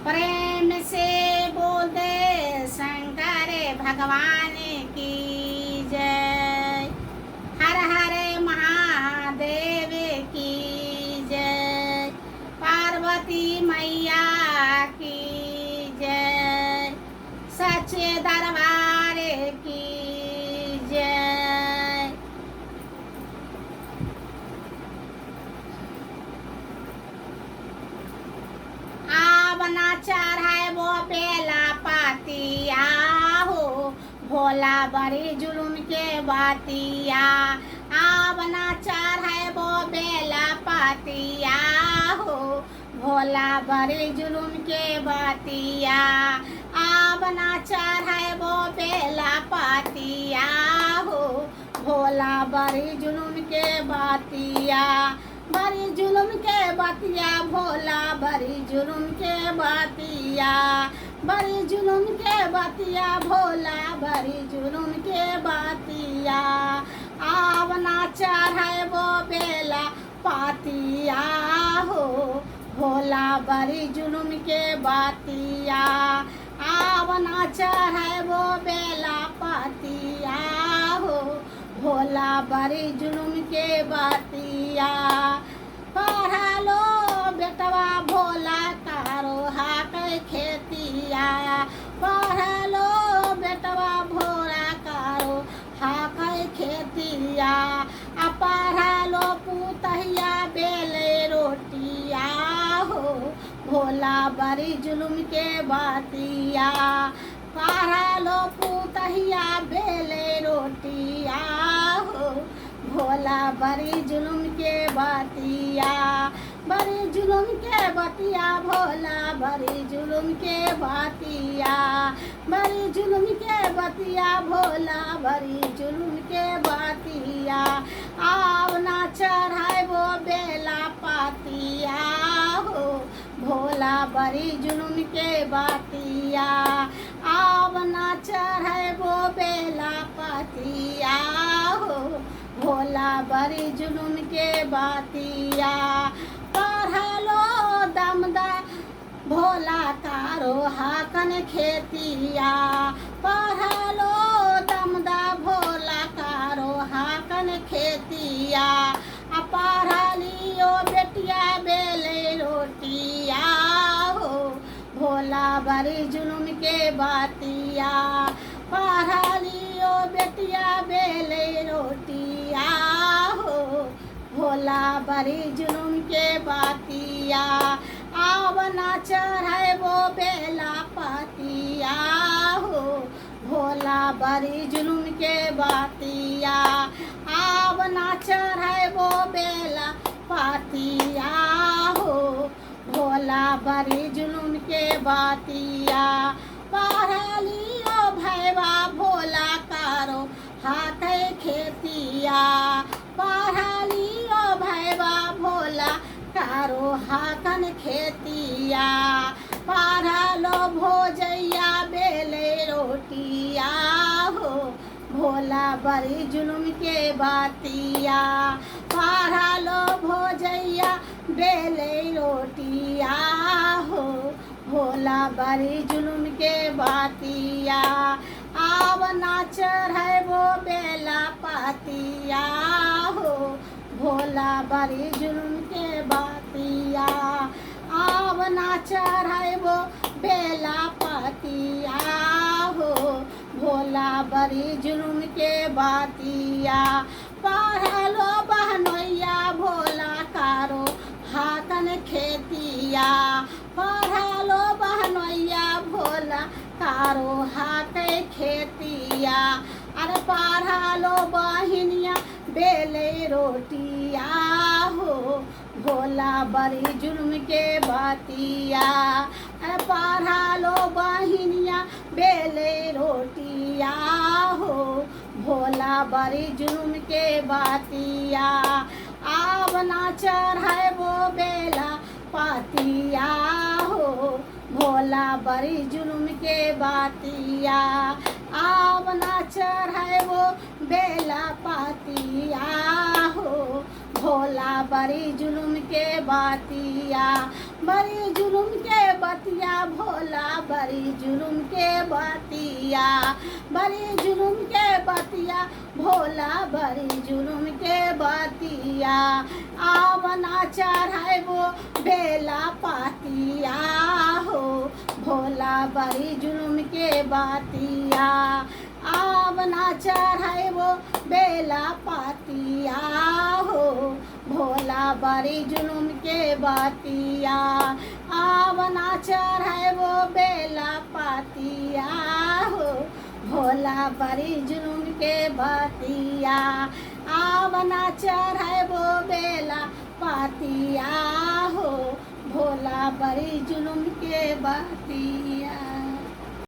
प्रेम से बोल दे शंकर भगवान की जय। हर हर महादेव की जय। पार्वती मैया की जय। सच्चे दरबार की जय। आवना चढ़ाए वो बेला पातिया हो भोला बड़ी जुलुम के बातिया। आवना चढ़ाए वो बेला पातिया हो भोला बड़ी जुलुम के बातिया। आवना चढ़ाए वो बेला पातिया हो भोला बड़ी जुलुम के बातिया। बड़ी जुलुम के बातिया भोला बड़ी जुलुम के बातिया। बड़ी जुलुम के बातिया भोला बड़ी जुलुम के बातिया। आवना चढ़ाए वो बेला पातिया हो भोला बड़ी जुलुम के बातिया। आवना चढ़ाए वो बेला पातिया हो भोला बड़ी जुलुम के बातिया। पढ़लो बेटवा भोला कारो हाक खेतिया। पढ़लो बेटवा भोला कारो हाक खेतिया। आ पढ़लो पुतहिया बेले रोटिया हो भोला बड़ी जुलुम के बातिया। पढ़लो पुतहिया बेले रोटिया हो भोला बड़ी जुलुम के बातिया। बड़ी जुलुम के बातिया भोला बड़ी जुलुम के बातिया। बड़ी जुलुम के बातिया भोला बड़ी जुलुम के बातिया। आवना चढ़ाए वो बेला पातिया हो भोला बड़ी जुलुम के बातिया। आवना चढ़ाए वो बेला पातिया हो भोला बड़ी जुलुम के बातिया। पढ़लो दमदा भोला कारो हाकन खेतिया। पढ़लो दमदा भोला कारो हाकन खेतिया। आ पढ़लियो बेटिया बेले रोटिया हो भोला बड़ी जुलुम के बातिया। पढ़लियो बेटिया बेले रोटिया हो भोला बड़ी जुलुम के बातिया। आवना चढ़ाए वो बेला पातिया हो भोला बड़ी जुलुम के बातिया। आवना चढ़ाए वो बेला पातिया हो भोला बड़ी जुलुम के बातिया। पढ़लियो भैवा भोला कारो हाथ खेतिया। पढ़लियो भैवा भोला कारो हाकन खेतिया। पढ़लो भोजैया बेले रोटिया हो भोला बड़ी जुलुम के बातिया। पढ़लो भोजैया बेले रोटिया हो भोला बड़ी जुलुम के बातिया। आवना चढ़ाए वो बेला पातिया हो भोला बड़ी जुलुम के बातिया। आवना चढ़ाए वो बेला पातिया हो भोला बड़ी जुलुम के बातिया। पढ़लो बहनोइया भोला कारो हाकन खेतिया। पढ़लो बहनोइया भोला कारो हाक खेतिया। अरे पढ़लो बहिनिया बेले रोटिया हो भोला बड़ी जुलुम के बातिया। अरे पढ़लो बहिनिया बेले रोटिया हो भोला बड़ी जुलुम के बातिया। आवना चढ़ाए वो बेला पातिया हो भोला बड़ी जुलुम के बातिया। आवना चढ़ाए वो बेला पातिया हो भोला बड़ी जुलुम के बातिया। बड़ी जुलुम के बतिया भो बड़ी जुलुम के बतिया, बड़ी जुलुम के बतिया भोला बड़ी जुलुम के बतिया। आवना चढ़ाइबो बेला पातिया हो, भोला बड़ी जुलुम के बतिया। आवना चढ़ाइबो बेला पातिया हो, भोला बड़ी जुलुम के बतिया। आवना चढ़ाइबो बेला पातिया हो, भोला बड़ी जुलुम के बतिया। आवना चढ़ाइबो बेला पातिया हो, भोला बड़ी जुलुम के बतिया।